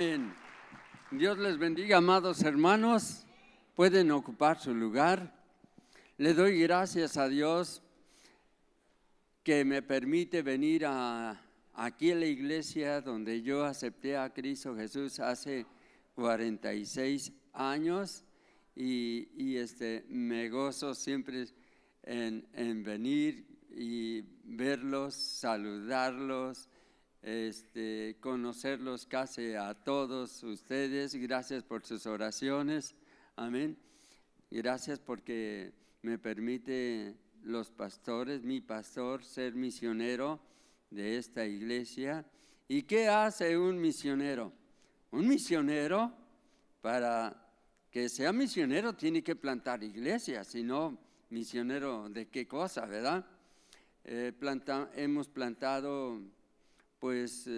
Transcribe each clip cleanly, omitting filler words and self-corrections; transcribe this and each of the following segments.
Amén. Dios les bendiga, amados hermanos. Pueden ocupar su lugar. Le doy gracias a Dios que me permite venir aquí a la iglesia donde yo acepté a Cristo Jesús hace 46 años y me gozo siempre en venir y verlos, saludarlos, conocerlos casi a todos ustedes. Gracias por sus oraciones, amén. Gracias porque me permite los pastores, mi pastor, ser misionero de esta iglesia. ¿Y qué hace un misionero? Un misionero, para que sea misionero, tiene que plantar iglesias, si no, misionero de qué cosa, ¿verdad? Hemos plantado pues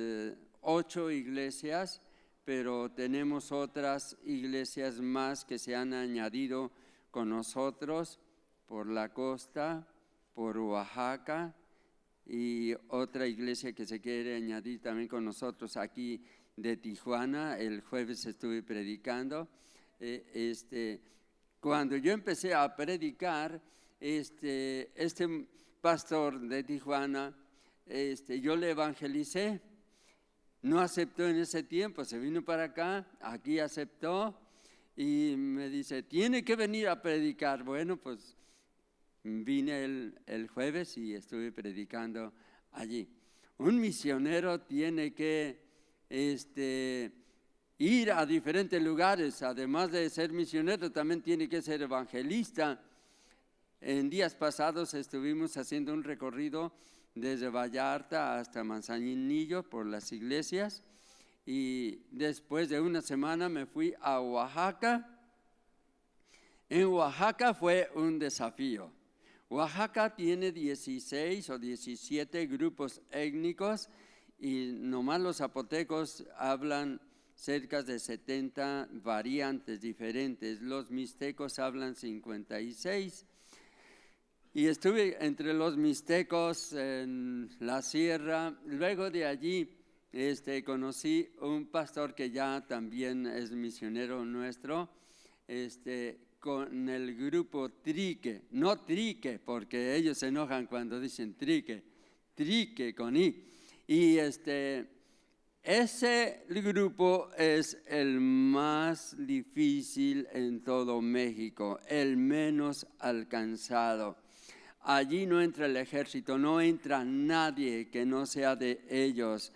8 iglesias, pero tenemos otras iglesias más que se han añadido con nosotros por la costa, por Oaxaca, y otra iglesia que se quiere añadir también con nosotros aquí de Tijuana. El jueves estuve predicando. Cuando yo empecé a predicar, este pastor de Tijuana, yo le evangelicé. No aceptó en ese tiempo, se vino para acá, aquí aceptó y me dice, tiene que venir a predicar. Bueno, pues vine el jueves y estuve predicando allí. Un misionero tiene que ir a diferentes lugares, además de ser misionero, también tiene que ser evangelista. En días pasados estuvimos haciendo un recorrido desde Vallarta hasta Manzanillo por las iglesias, y después de una semana me fui a Oaxaca. En Oaxaca fue un desafío. Oaxaca tiene 16 o 17 grupos étnicos y nomás los zapotecos hablan cerca de 70 variantes diferentes. Los mixtecos hablan 56. Y estuve entre los mixtecos en la sierra. Luego de allí conocí un pastor que ya también es misionero nuestro, con el grupo Trique, no Trique, porque ellos se enojan cuando dicen Trique, Trique con I. Y ese grupo es el más difícil en todo México, el menos alcanzado. Allí no entra el ejército, no entra nadie que no sea de ellos.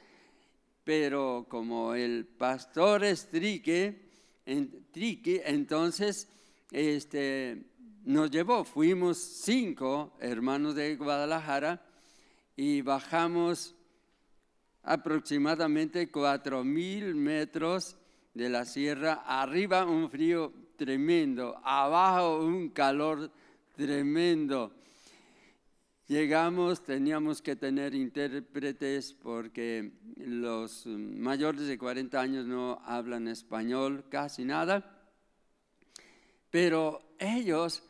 Pero como el pastor es Trique, entonces nos llevó. Fuimos 5 hermanos de Guadalajara y bajamos aproximadamente 4,000 metros de la sierra. Arriba un frío tremendo, abajo un calor tremendo. Llegamos, teníamos que tener intérpretes porque los mayores de 40 años no hablan español casi nada, pero ellos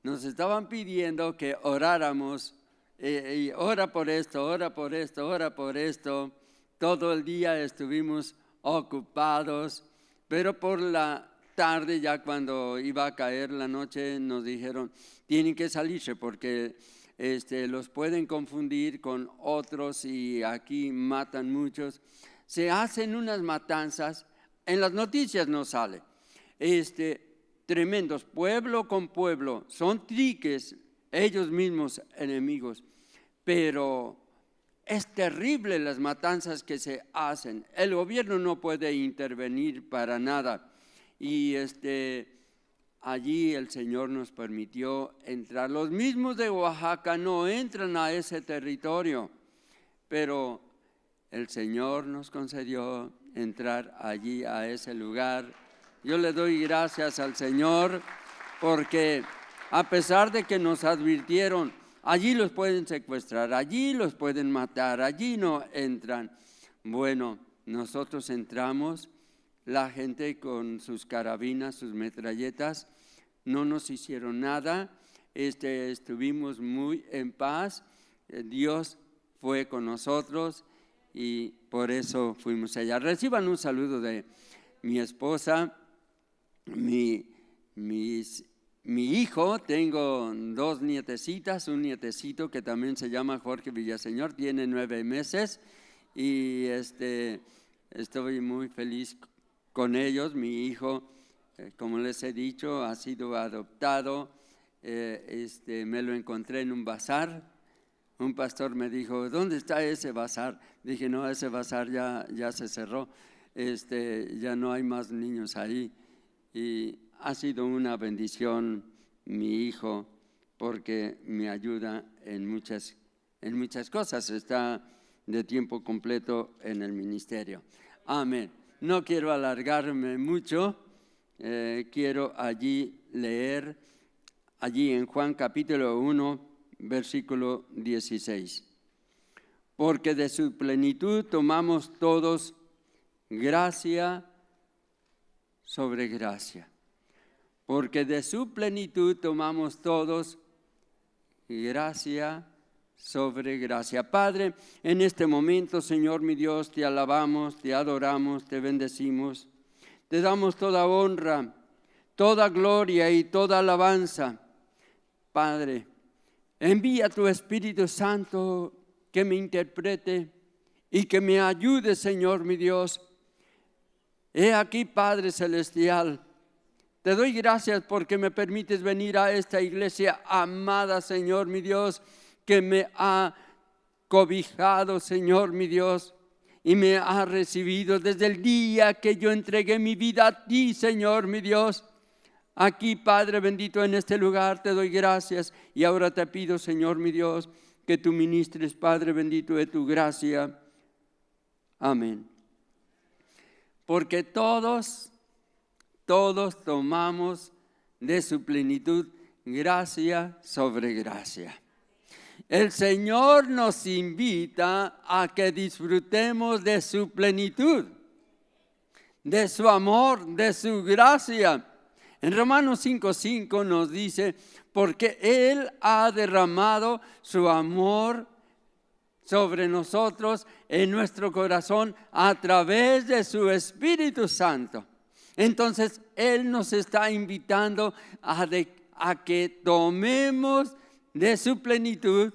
nos estaban pidiendo que oráramos, y ora por esto, ora por esto, ora por esto. Todo el día estuvimos ocupados, pero por la tarde, ya cuando iba a caer la noche, nos dijeron, tienen que salirse porque los pueden confundir con otros y aquí matan muchos. Se hacen unas matanzas, en las noticias no sale, tremendos, pueblo con pueblo, son triques, ellos mismos enemigos, pero es terrible las matanzas que se hacen. El gobierno no puede intervenir para nada y allí el Señor nos permitió entrar. Los mismos de Oaxaca no entran a ese territorio, pero el Señor nos concedió entrar allí a ese lugar. Yo le doy gracias al Señor porque a pesar de que nos advirtieron, allí los pueden secuestrar, allí los pueden matar, allí no entran. Bueno, nosotros entramos. La gente con sus carabinas, sus metralletas, no nos hicieron nada. Estuvimos muy en paz. Dios fue con nosotros, por eso fuimos allá. Reciban un saludo de mi esposa, mi hijo. Tengo 2 nietecitas, un nietecito que también se llama Jorge Villaseñor, tiene 9 meses y estoy muy feliz con ellos. Mi hijo, como les he dicho, ha sido adoptado. Me lo encontré en un bazar. Un pastor me dijo, ¿dónde está ese bazar? Dije, no, ese bazar ya se cerró, ya no hay más niños ahí. Y ha sido una bendición mi hijo, porque me ayuda en muchas cosas. Está de tiempo completo en el ministerio. Amén. No quiero alargarme mucho. Quiero leer allí en Juan capítulo 1, versículo 16. Porque de su plenitud tomamos todos gracia sobre gracia. Porque de su plenitud tomamos todos gracia sobre gracia. Padre, en este momento, Señor mi Dios, te alabamos, te adoramos, te bendecimos. Te damos toda honra, toda gloria y toda alabanza. Padre, envía tu Espíritu Santo que me interprete y que me ayude, Señor mi Dios. He aquí, Padre Celestial, te doy gracias porque me permites venir a esta iglesia amada, Señor mi Dios, que me ha cobijado, Señor mi Dios, y me ha recibido desde el día que yo entregué mi vida a ti, Señor mi Dios. Aquí, Padre bendito, en este lugar te doy gracias y ahora te pido, Señor mi Dios, que tú ministres, Padre bendito, de tu gracia. Amén. Porque todos tomamos de su plenitud gracia sobre gracia. El Señor nos invita a que disfrutemos de su plenitud, de su amor, de su gracia. En Romanos 5:5 nos dice, porque Él ha derramado su amor sobre nosotros en nuestro corazón a través de su Espíritu Santo. Entonces, Él nos está invitando a que tomemos de su plenitud,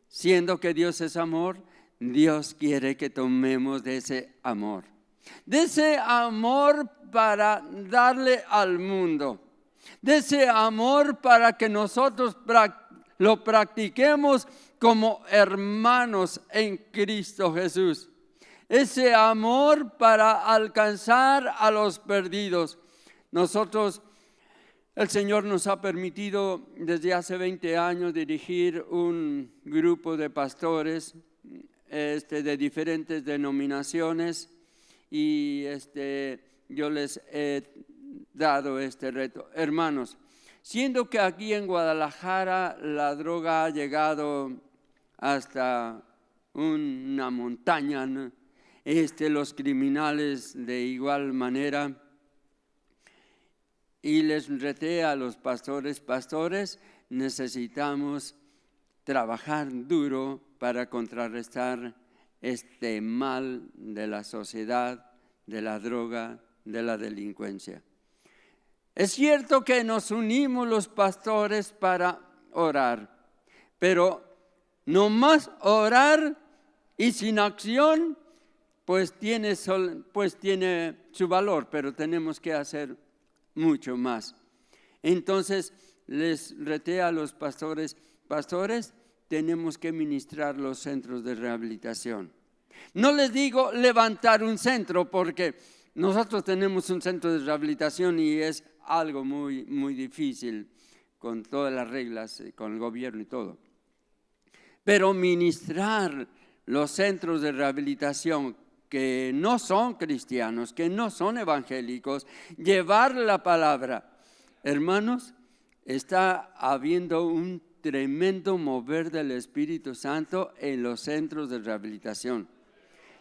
siendo que Dios es amor. Dios quiere que tomemos de ese amor. De ese amor para darle al mundo. De ese amor para que nosotros lo practiquemos como hermanos en Cristo Jesús. Ese amor para alcanzar a los perdidos. El Señor nos ha permitido desde hace 20 años dirigir un grupo de pastores de diferentes denominaciones y yo les he dado este reto. Hermanos, siendo que aquí en Guadalajara la droga ha llegado hasta una montaña, ¿no? Los criminales de igual manera, y les reté a los pastores, necesitamos trabajar duro para contrarrestar este mal de la sociedad, de la droga, de la delincuencia. Es cierto que nos unimos los pastores para orar, pero no más orar y sin acción, pues tiene su valor, pero tenemos que hacer mucho más. Entonces les reté a los pastores, tenemos que ministrar los centros de rehabilitación. No les digo levantar un centro, porque nosotros tenemos un centro de rehabilitación y es algo muy, muy difícil con todas las reglas, con el gobierno y todo. Pero ministrar los centros de rehabilitación que no son cristianos, que no son evangélicos, llevar la palabra. Hermanos, está habiendo un tremendo mover del Espíritu Santo en los centros de rehabilitación.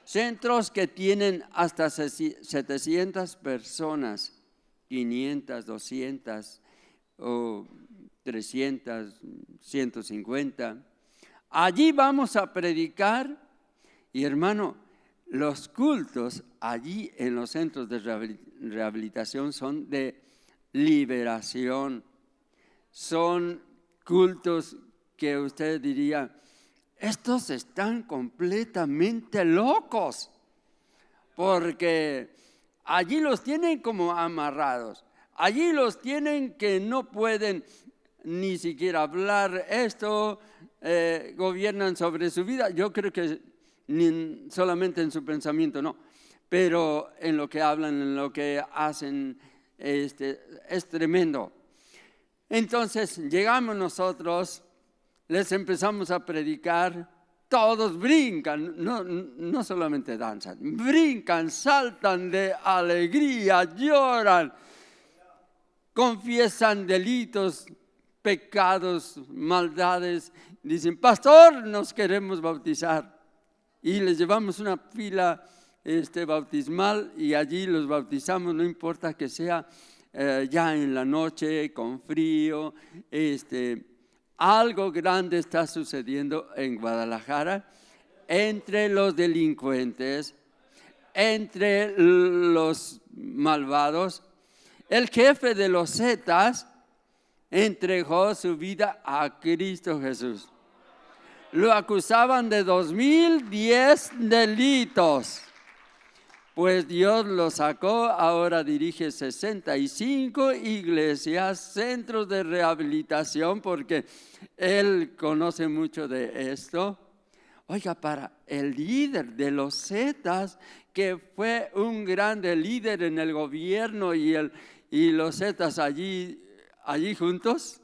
Centros que tienen hasta 700 personas, 500, 200 o 300, 150. Allí vamos a predicar y, hermano, los cultos allí en los centros de rehabilitación son de liberación. Son cultos que usted diría, estos están completamente locos, porque allí los tienen como amarrados. Allí los tienen que no pueden ni siquiera hablar esto, gobiernan sobre su vida. Yo creo que ni solamente en su pensamiento, no, pero en lo que hablan, en lo que hacen, es tremendo. Entonces llegamos nosotros, les empezamos a predicar, todos brincan, no solamente danzan, brincan, saltan de alegría, lloran, confiesan delitos, pecados, maldades, dicen, pastor, nos queremos bautizar. Y les llevamos una fila bautismal y allí los bautizamos, no importa que sea ya en la noche, con frío. Algo grande está sucediendo en Guadalajara entre los delincuentes, entre los malvados. El jefe de los Zetas entregó su vida a Cristo Jesús. Lo acusaban de 2010 delitos. Pues Dios lo sacó, ahora dirige 65 iglesias, centros de rehabilitación, porque él conoce mucho de esto. Oiga, para el líder de los Zetas, que fue un grande líder en el gobierno y los Zetas allí juntos,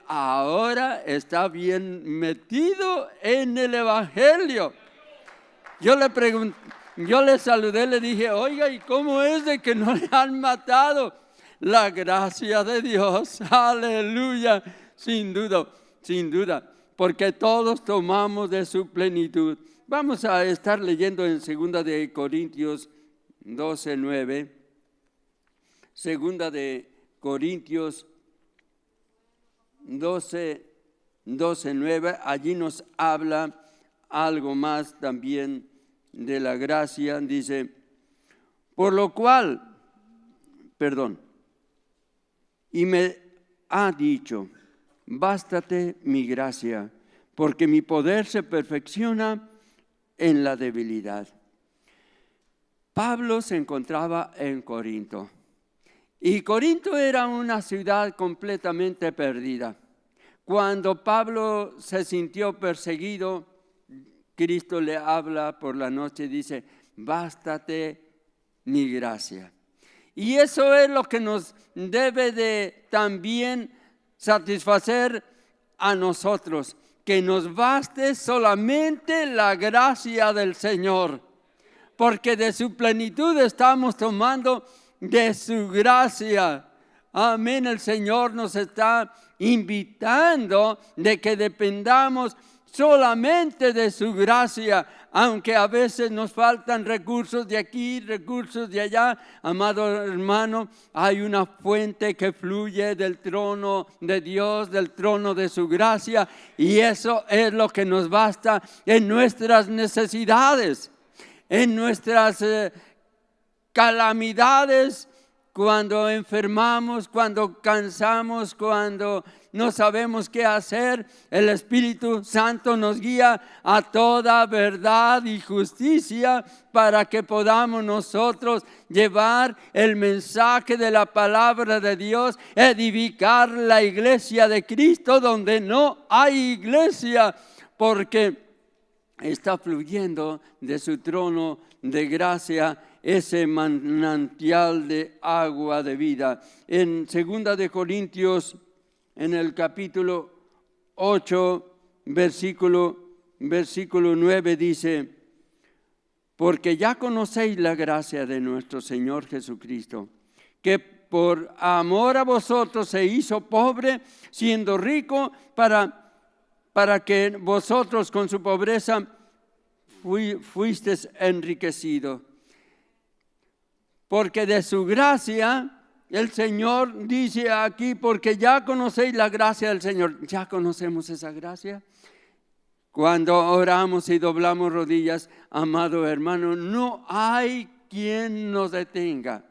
ahora está bien metido en el evangelio. Yo le saludé, le dije, oiga, ¿y cómo es de que no le han matado? La gracia de Dios, aleluya, sin duda, porque todos tomamos de su plenitud. Vamos a estar leyendo en 2 de Corintios 12:9, 2 de Corintios 12:9, allí nos habla algo más también de la gracia. Dice, y me ha dicho, bástate mi gracia, porque mi poder se perfecciona en la debilidad. Pablo se encontraba en Corinto, y Corinto era una ciudad completamente perdida. Cuando Pablo se sintió perseguido, Cristo le habla por la noche y dice, bástate mi gracia. Y eso es lo que nos debe de también satisfacer a nosotros, que nos baste solamente la gracia del Señor, porque de su plenitud estamos tomando de su gracia. Amén, el Señor nos está invitando de que dependamos solamente de su gracia, aunque a veces nos faltan recursos de aquí, recursos de allá. Amado hermano, hay una fuente que fluye del trono de Dios, del trono de su gracia, y eso es lo que nos basta en nuestras necesidades, en nuestras calamidades, cuando enfermamos, cuando cansamos, cuando no sabemos qué hacer. El Espíritu Santo nos guía a toda verdad y justicia para que podamos nosotros llevar el mensaje de la palabra de Dios, edificar la iglesia de Cristo donde no hay iglesia, porque está fluyendo de su trono de gracia ese manantial de agua de vida. En 2 de Corintios, en el capítulo 8, versículo 9 dice, porque ya conocéis la gracia de nuestro Señor Jesucristo, que por amor a vosotros se hizo pobre, siendo rico, para que vosotros con su pobreza fuisteis enriquecidos. Porque de su gracia, el Señor dice aquí, porque ya conocéis la gracia del Señor. ¿Ya conocemos esa gracia? Cuando oramos y doblamos rodillas, amado hermano, no hay quien nos detenga.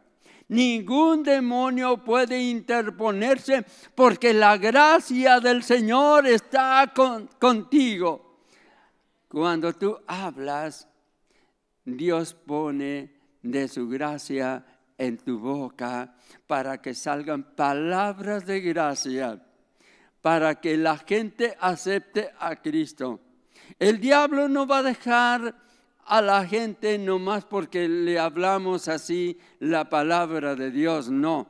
Ningún demonio puede interponerse porque la gracia del Señor está contigo. Cuando tú hablas, Dios pone de su gracia en tu boca para que salgan palabras de gracia, para que la gente acepte a Cristo. El diablo no va a dejar a la gente nomás porque le hablamos así la palabra de Dios, no.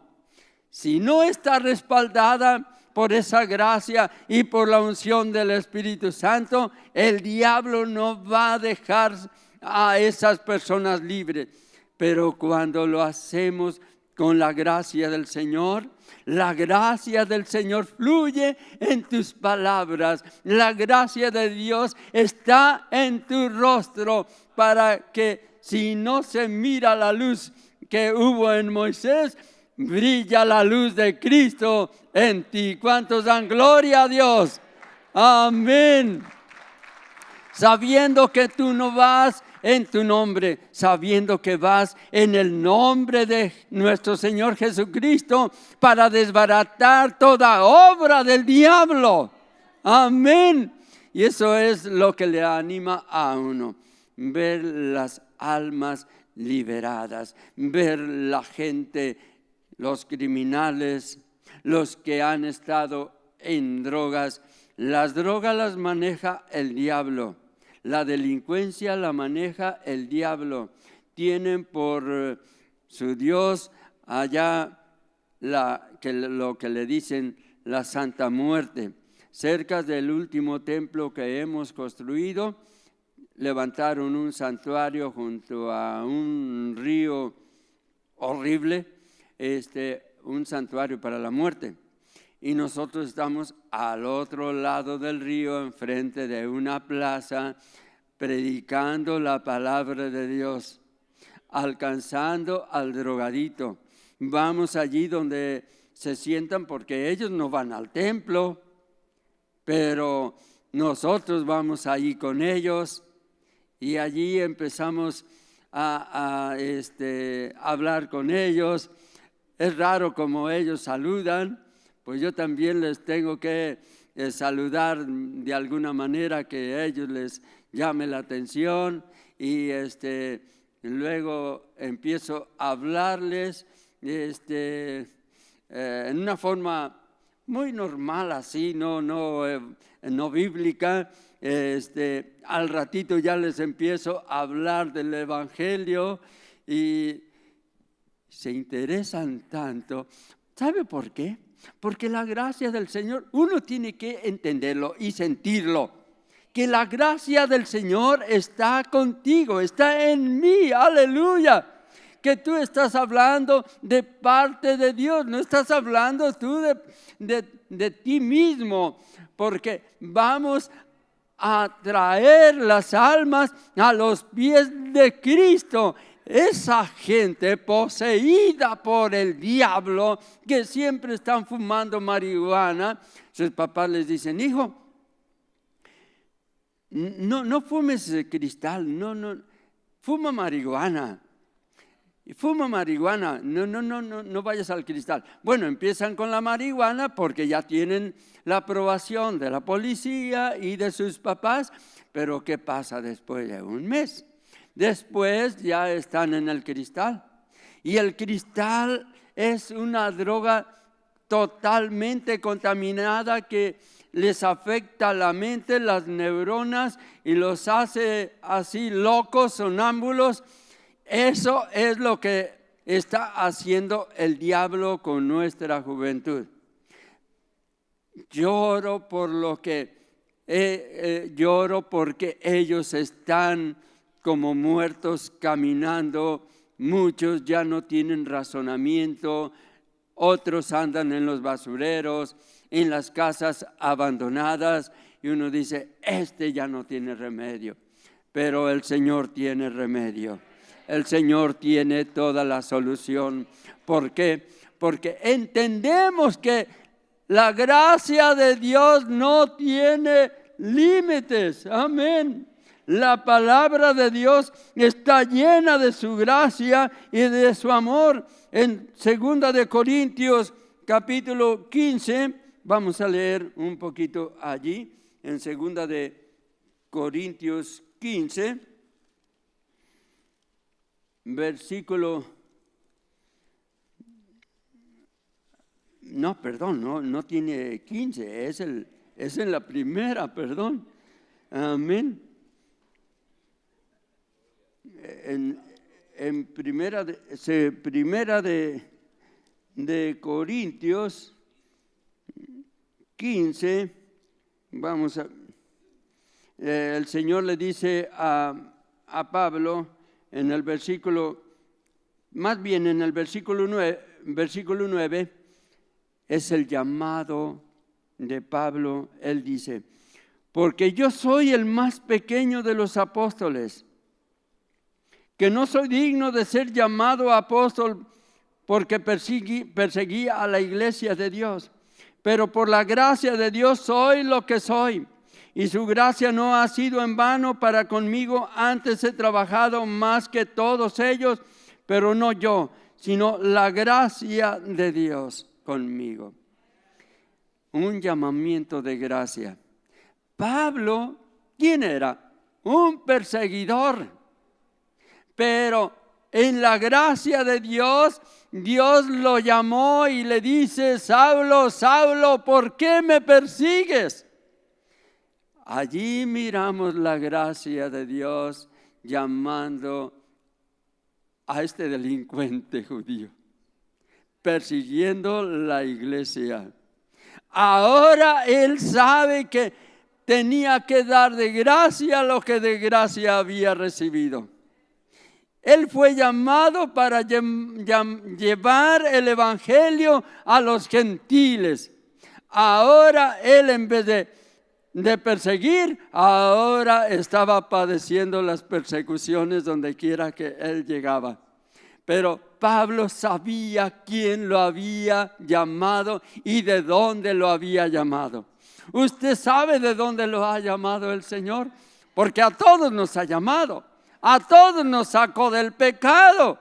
Si no está respaldada por esa gracia y por la unción del Espíritu Santo, el diablo no va a dejar a esas personas libres. Pero cuando lo hacemos con la gracia del Señor, la gracia del Señor fluye en tus palabras. La gracia de Dios está en tu rostro para que si no se mira la luz que hubo en Moisés, brilla la luz de Cristo en ti. ¿Cuántos dan gloria a Dios? Amén. Sabiendo que tú no vas en tu nombre, sabiendo que vas en el nombre de nuestro Señor Jesucristo para desbaratar toda obra del diablo. Amén. Y eso es lo que le anima a uno, ver las almas liberadas, ver la gente, los criminales, los que han estado en drogas. Las drogas las maneja el diablo. La delincuencia la maneja el diablo. Tienen por su Dios allá lo que le dicen la Santa Muerte. Cerca del último templo que hemos construido, levantaron un santuario junto a un río horrible, un santuario para la muerte. Y nosotros estamos al otro lado del río, enfrente de una plaza, predicando la palabra de Dios, alcanzando al drogadito. Vamos allí donde se sientan porque ellos no van al templo, pero nosotros vamos allí con ellos y allí empezamos a hablar con ellos. Es raro como ellos saludan. Pues yo también les tengo que saludar de alguna manera que a ellos les llame la atención y luego empiezo a hablarles en una forma muy normal así, no bíblica. Al ratito ya les empiezo a hablar del Evangelio y se interesan tanto. ¿Sabe por qué? Porque la gracia del Señor, uno tiene que entenderlo y sentirlo, que la gracia del Señor está contigo, está en mí, aleluya, que tú estás hablando de parte de Dios, no estás hablando tú de ti mismo, porque vamos a traer las almas a los pies de Cristo. Esa gente poseída por el diablo, que siempre están fumando marihuana, sus papás les dicen: hijo, no fumes cristal, no, fuma marihuana. Fuma marihuana, no vayas al cristal. Bueno, empiezan con la marihuana porque ya tienen la aprobación de la policía y de sus papás, pero ¿qué pasa después de un mes? Después ya están en el cristal. Y el cristal es una droga totalmente contaminada que les afecta la mente, las neuronas y los hace así locos, sonámbulos. Eso es lo que está haciendo el diablo con nuestra juventud. Lloro porque ellos están como muertos caminando. Muchos ya no tienen razonamiento, otros andan en los basureros, en las casas abandonadas, y uno dice: ya no tiene remedio. Pero el Señor tiene remedio. El Señor tiene toda la solución. ¿Por qué? Porque entendemos que la gracia de Dios no tiene límites. Amén. La palabra de Dios está llena de su gracia y de su amor. En 2 de Corintios capítulo 15, vamos a leer un poquito allí, en 2 de Corintios 15, versículo, no tiene 15, es en la primera, perdón. Amén. En primera de Corintios 15, el Señor le dice a Pablo en el versículo, más bien en el versículo 9, es el llamado de Pablo. Él dice: porque yo soy el más pequeño de los apóstoles, que no soy digno de ser llamado apóstol, porque perseguí a la iglesia de Dios. Pero por la gracia de Dios soy lo que soy, y su gracia no ha sido en vano para conmigo. Antes he trabajado más que todos ellos, pero no yo, sino la gracia de Dios conmigo. Un llamamiento de gracia. Pablo, ¿quién era? Un perseguidor. Pero en la gracia de Dios, Dios lo llamó y le dice: Saulo, Saulo, ¿por qué me persigues? Allí miramos la gracia de Dios llamando a este delincuente judío, persiguiendo la iglesia. Ahora él sabe que tenía que dar de gracia lo que de gracia había recibido. Él fue llamado para llevar el evangelio a los gentiles. Ahora él, en vez de perseguir, ahora estaba padeciendo las persecuciones donde quiera que él llegaba. Pero Pablo sabía quién lo había llamado y de dónde lo había llamado. ¿Usted sabe de dónde lo ha llamado el Señor? Porque a todos nos ha llamado. A todos nos sacó del pecado.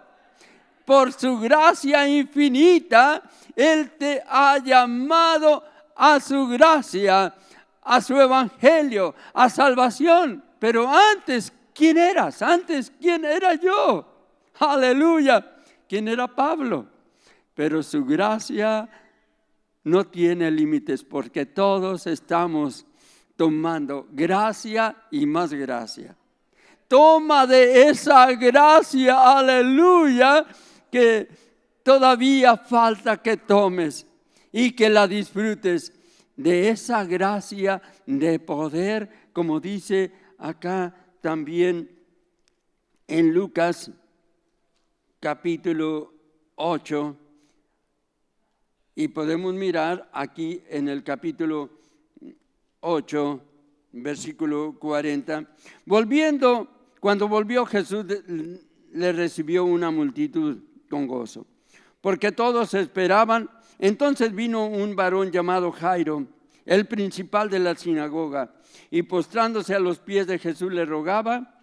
Por su gracia infinita, Él te ha llamado a su gracia, a su evangelio, a salvación. Pero antes, ¿quién eras? Antes, ¿quién era yo? Aleluya. ¿Quién era Pablo? Pero su gracia no tiene límites, porque todos estamos tomando gracia y más gracia. Toma de esa gracia, aleluya, que todavía falta que tomes y que la disfrutes, de esa gracia de poder, como dice acá también en Lucas capítulo 8, y podemos mirar aquí en el capítulo 8, versículo 40, cuando volvió Jesús, le recibió una multitud con gozo, porque todos esperaban. Entonces vino un varón llamado Jairo, el principal de la sinagoga, y postrándose a los pies de Jesús le rogaba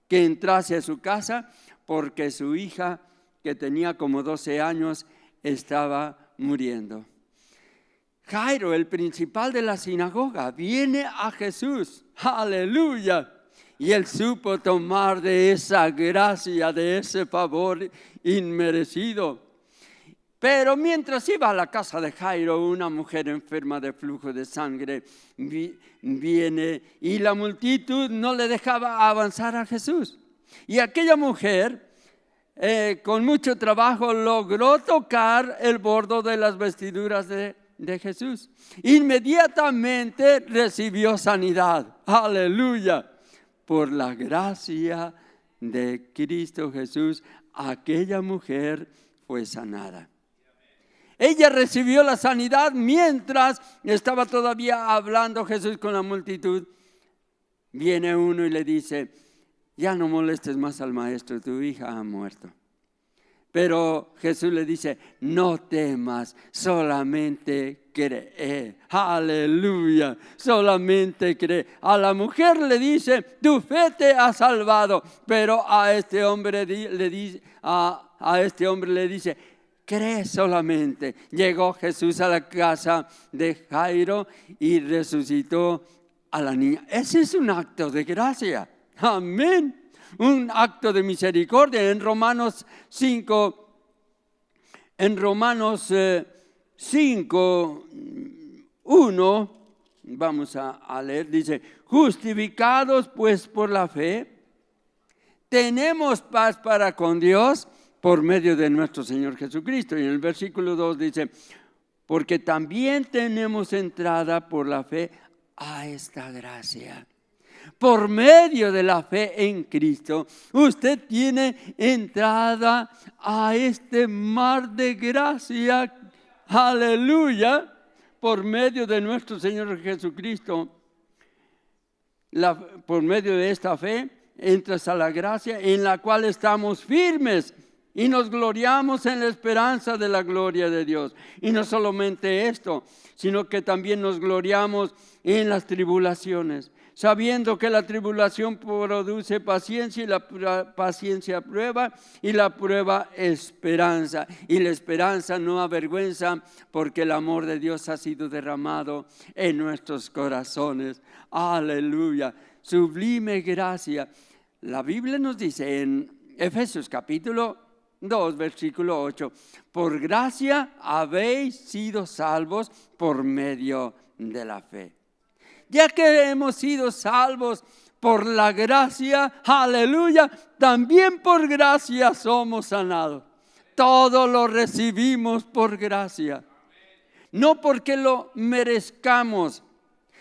que entrase a su casa, porque su hija, que tenía como 12 años, estaba muriendo. Jairo, el principal de la sinagoga, viene a Jesús. ¡Aleluya! Y él supo tomar de esa gracia, de ese favor inmerecido. Pero mientras iba a la casa de Jairo, una mujer enferma de flujo de sangre viene, y la multitud no le dejaba avanzar a Jesús. Y aquella mujer, con mucho trabajo, logró tocar el borde de las vestiduras de Jesús. Inmediatamente recibió sanidad. ¡Aleluya! Por la gracia de Cristo Jesús, aquella mujer fue sanada. Ella recibió la sanidad mientras estaba todavía hablando Jesús con la multitud. Viene uno y le dice: ya no molestes más al maestro, tu hija ha muerto. Pero Jesús le dice, no temas, solamente cree. Aleluya, solamente cree. A la mujer le dice, tu fe te ha salvado. Pero a este hombre le dice, cree solamente. Llegó Jesús a la casa de Jairo y resucitó a la niña. Ese es un acto de gracia. Amén. Un acto de misericordia. En Romanos 5, cinco 1, vamos a leer, dice, justificados pues por la fe, tenemos paz para con Dios por medio de nuestro Señor Jesucristo. Y en el versículo 2 dice, porque también tenemos entrada por la fe a esta gracia. Por medio de la fe en Cristo, usted tiene entrada a este mar de gracia. Aleluya. Por medio de nuestro Señor Jesucristo, por medio de esta fe, entras a la gracia en la cual estamos firmes y nos gloriamos en la esperanza de la gloria de Dios. Y no solamente esto, sino que también nos gloriamos en las tribulaciones, sabiendo que la tribulación produce paciencia y la paciencia prueba y la prueba esperanza. Y la esperanza no avergüenza porque el amor de Dios ha sido derramado en nuestros corazones. Aleluya, sublime gracia. La Biblia nos dice en Efesios capítulo 2, versículo 8, por gracia habéis sido salvos por medio de la fe. Ya que hemos sido salvos por la gracia, aleluya, también por gracia somos sanados. Todo lo recibimos por gracia. No porque lo merezcamos,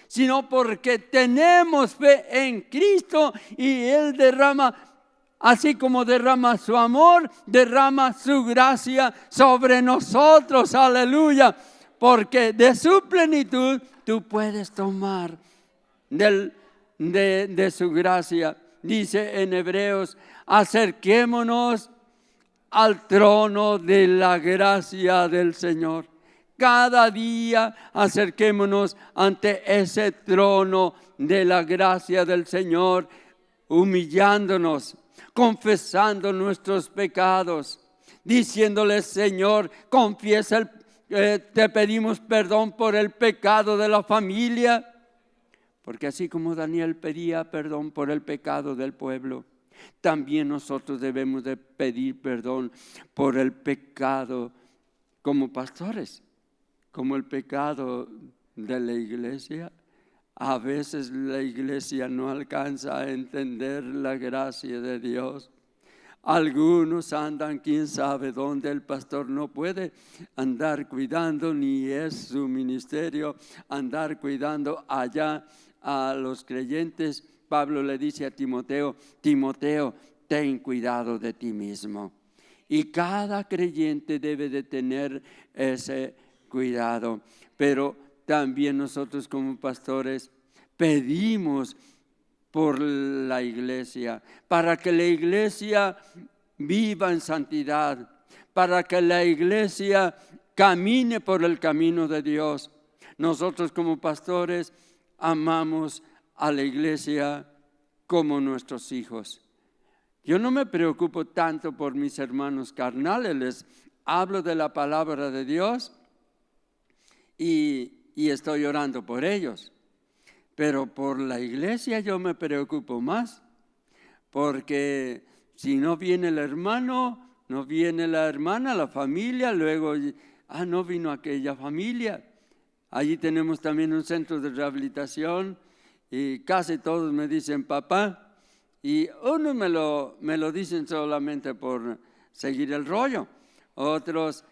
sino porque tenemos fe en Cristo y Él derrama, así como derrama su amor, derrama su gracia sobre nosotros, aleluya. Porque de su plenitud tú puedes tomar de su gracia. Dice en Hebreos, acerquémonos al trono de la gracia del Señor. Cada día acerquémonos ante ese trono de la gracia del Señor, humillándonos, confesando nuestros pecados, diciéndole, Señor, confiesa te pedimos perdón por el pecado de la familia, porque así como Daniel pedía perdón por el pecado del pueblo, también nosotros debemos de pedir perdón por el pecado como pastores, como el pecado de la iglesia. A veces la iglesia no alcanza a entender la gracia de Dios. Algunos andan quién sabe dónde, el pastor no puede andar cuidando, ni es su ministerio andar cuidando allá a los creyentes. Pablo le dice a Timoteo, Timoteo, ten cuidado de ti mismo. Y cada creyente debe de tener ese cuidado. Pero también nosotros como pastores pedimos por la iglesia, para que la iglesia viva en santidad, para que la iglesia camine por el camino de Dios. Nosotros como pastores amamos a la iglesia como nuestros hijos. Yo no me preocupo tanto por mis hermanos carnales, les hablo de la palabra de Dios y estoy orando por ellos. Pero por la iglesia yo me preocupo más, porque si no viene el hermano, no viene la hermana, la familia, luego, no vino aquella familia. Allí tenemos también un centro de rehabilitación y casi todos me dicen papá, y unos me lo dicen solamente por seguir el rollo, otros,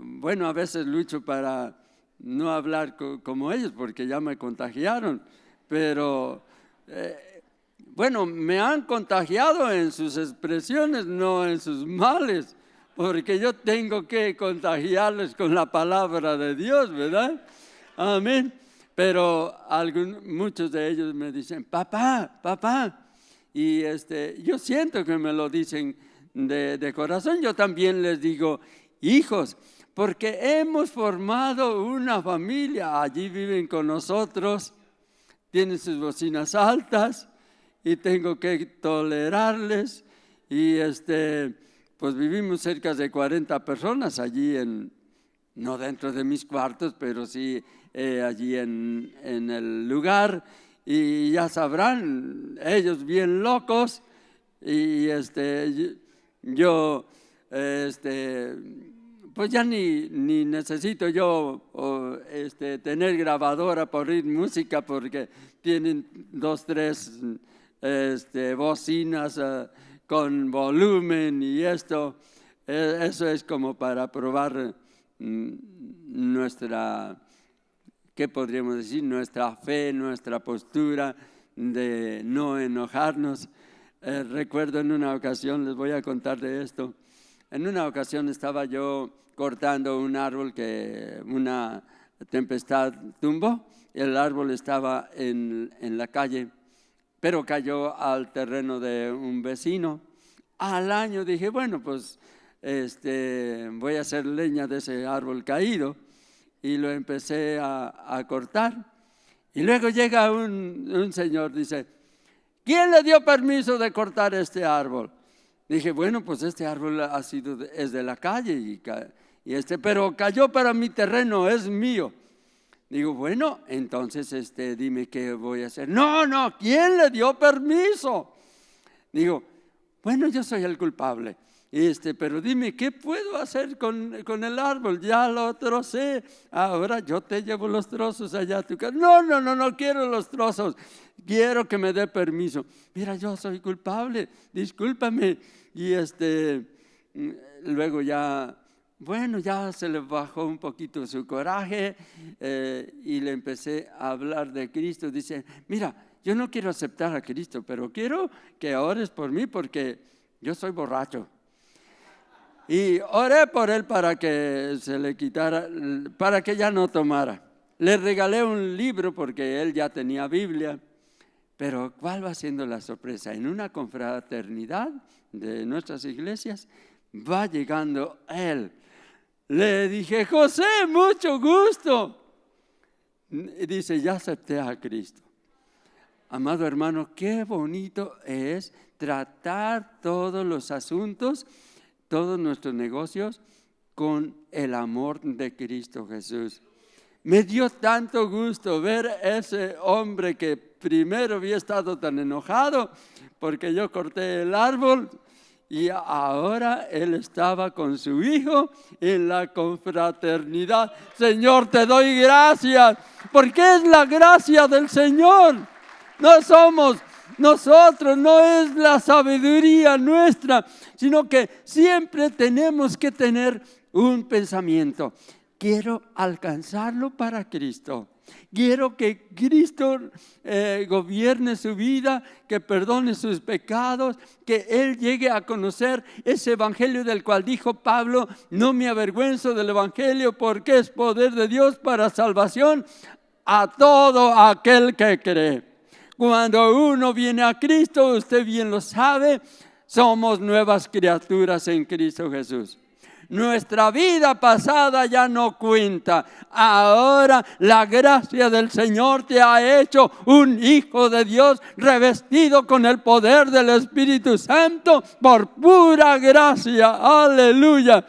bueno, a veces lucho para no hablar como ellos porque ya me contagiaron, pero bueno, me han contagiado en sus expresiones, no en sus males, porque yo tengo que contagiarles con la palabra de Dios, ¿verdad? Amén. Pero muchos de ellos me dicen, papá, papá, y yo siento que me lo dicen de corazón, yo también les digo, hijos, porque hemos formado una familia, allí viven con nosotros, tienen sus bocinas altas y tengo que tolerarles y pues vivimos cerca de 40 personas allí no dentro de mis cuartos, pero sí allí en el lugar, y ya sabrán, ellos bien locos, y yo pues ya ni necesito yo tener grabadora para oír música, porque tienen 2, 3 bocinas con volumen, y eso es como para probar nuestra, ¿qué podríamos decir? Nuestra fe, nuestra postura de no enojarnos. Recuerdo en una ocasión, les voy a contar de esto. En una ocasión estaba yo cortando un árbol que una tempestad tumbó. El árbol estaba en la calle, pero cayó al terreno de un vecino. Al año dije, bueno, pues voy a hacer leña de ese árbol caído, y lo empecé a cortar. Y luego llega un señor, dice, ¿quién le dio permiso de cortar este árbol? Dije, bueno, pues este árbol es de la calle, pero cayó para mi terreno, es mío. Digo, bueno, entonces dime qué voy a hacer. No, ¿quién le dio permiso? Digo, bueno, yo soy el culpable. Pero dime, ¿qué puedo hacer con el árbol? Ya lo trocé, ahora yo te llevo los trozos allá a tu casa. No quiero los trozos, quiero que me dé permiso. Mira, yo soy culpable, discúlpame. Y luego ya se le bajó un poquito su coraje, y le empecé a hablar de Cristo. Dice, mira, yo no quiero aceptar a Cristo, pero quiero que ores por mí porque yo soy borracho. Y oré por él para que se le quitara, para que ya no tomara. Le regalé un libro porque él ya tenía Biblia. Pero ¿cuál va siendo la sorpresa? En una confraternidad de nuestras iglesias va llegando él. Le dije, José, mucho gusto. Y dice, ya acepté a Cristo. Amado hermano, qué bonito es tratar todos los asuntos, todos nuestros negocios con el amor de Cristo Jesús. Me dio tanto gusto ver ese hombre que primero había estado tan enojado porque yo corté el árbol, y ahora él estaba con su hijo en la confraternidad. Señor, te doy gracias, porque es la gracia del Señor. No somos nosotros, no es la sabiduría nuestra, sino que siempre tenemos que tener un pensamiento. Quiero alcanzarlo para Cristo. Quiero que Cristo gobierne su vida, que perdone sus pecados, que Él llegue a conocer ese evangelio del cual dijo Pablo, no me avergüenzo del evangelio porque es poder de Dios para salvación a todo aquel que cree. Cuando uno viene a Cristo, usted bien lo sabe, somos nuevas criaturas en Cristo Jesús. Nuestra vida pasada ya no cuenta. Ahora la gracia del Señor te ha hecho un hijo de Dios revestido con el poder del Espíritu Santo por pura gracia. Aleluya.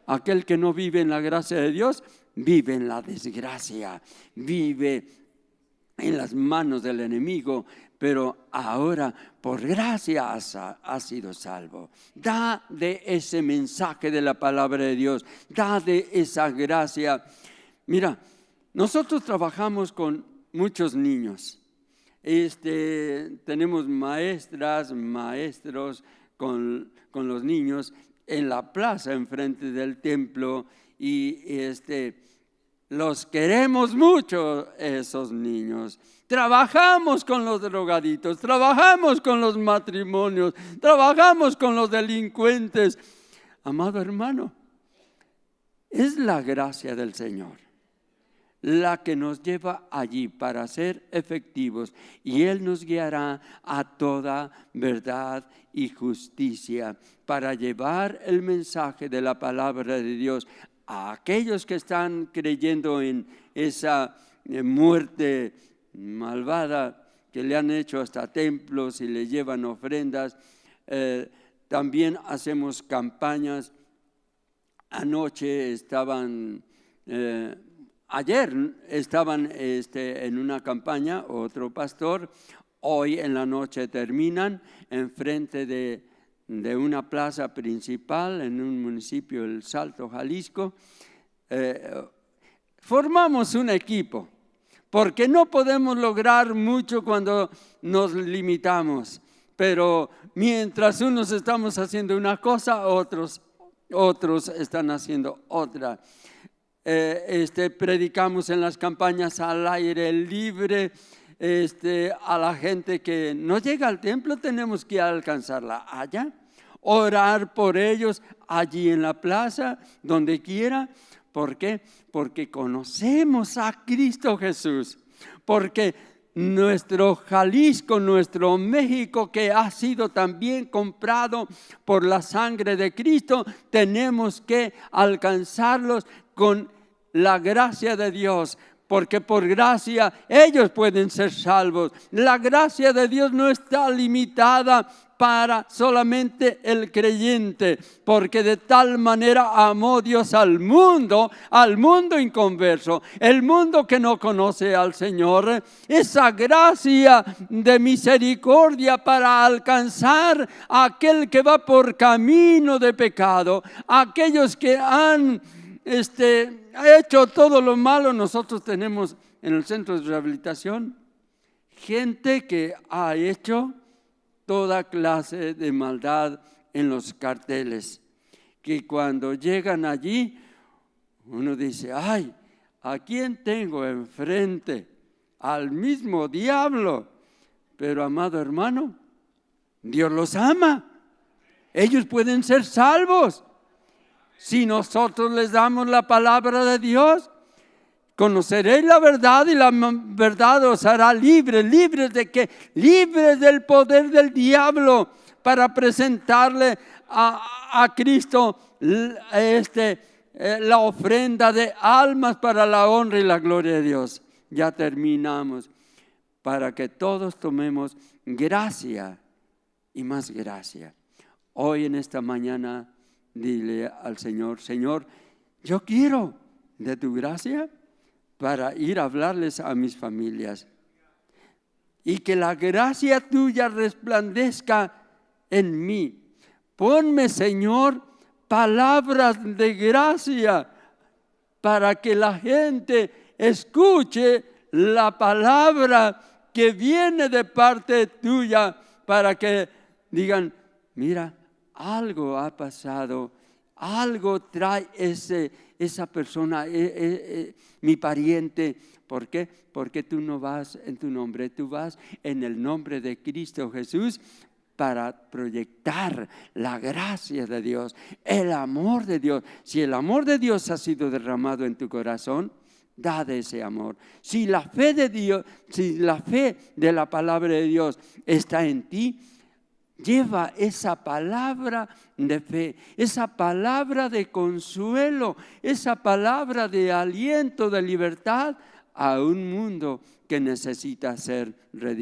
Aquel que no vive en la gracia de Dios, vive en la desgracia, vive en las manos del enemigo. Pero ahora por gracia has sido salvo. Da de ese mensaje de la palabra de Dios, da de esa gracia. Mira, nosotros trabajamos con muchos niños. Tenemos maestras, maestros con los niños en la plaza enfrente del templo, y los queremos mucho, esos niños. Trabajamos con los drogaditos, trabajamos con los matrimonios, trabajamos con los delincuentes. Amado hermano, es la gracia del Señor. la que nos lleva allí para ser efectivos, y Él nos guiará a toda verdad y justicia para llevar el mensaje de la palabra de Dios a aquellos que están creyendo en esa muerte malvada, que le han hecho hasta templos y le llevan ofrendas. También hacemos campañas. Anoche estaban... Ayer estaban en una campaña, otro pastor, hoy en la noche terminan enfrente de una plaza principal en un municipio, El Salto, Jalisco. Formamos un equipo, porque no podemos lograr mucho cuando nos limitamos, pero mientras unos estamos haciendo una cosa, otros están haciendo otra. Predicamos en las campañas al aire libre. A la gente que no llega al templo tenemos que alcanzarla allá, orar por ellos allí en la plaza, donde quiera. ¿Por qué? Porque conocemos a Cristo Jesús, porque nuestro Jalisco, nuestro México, que ha sido también comprado por la sangre de Cristo, tenemos que alcanzarlos con la gracia de Dios, porque por gracia ellos pueden ser salvos. La gracia de Dios no está limitada para solamente el creyente, porque de tal manera amó Dios al mundo inconverso, el mundo que no conoce al Señor. Esa gracia de misericordia para alcanzar a aquel que va por camino de pecado, aquellos que han hecho todo lo malo. Nosotros tenemos en el centro de rehabilitación gente que ha hecho toda clase de maldad en los carteles, que cuando llegan allí uno dice: ay, ¿a quién tengo enfrente? Al mismo diablo. Pero amado hermano, Dios los ama, ellos pueden ser salvos si nosotros les damos la palabra de Dios. Conoceréis la verdad y la verdad os hará libres. ¿Libres de qué? Libres del poder del diablo, para presentarle a Cristo la ofrenda de almas para la honra y la gloria de Dios. Ya terminamos. Para que todos tomemos gracia y más gracia. Hoy en esta mañana dile al Señor: Señor, yo quiero de tu gracia para ir a hablarles a mis familias, y que la gracia tuya resplandezca en mí. Ponme, Señor, palabras de gracia para que la gente escuche la palabra que viene de parte tuya, para que digan: mira, algo ha pasado, algo trae esa persona, mi pariente. ¿Por qué? Porque tú no vas en tu nombre, tú vas en el nombre de Cristo Jesús, para proyectar la gracia de Dios, el amor de Dios. Si el amor de Dios ha sido derramado en tu corazón, da de ese amor. Si la fe de Dios, si la fe de la palabra de Dios está en ti, lleva esa palabra de fe, esa palabra de consuelo, esa palabra de aliento, de libertad a un mundo que necesita ser redimido.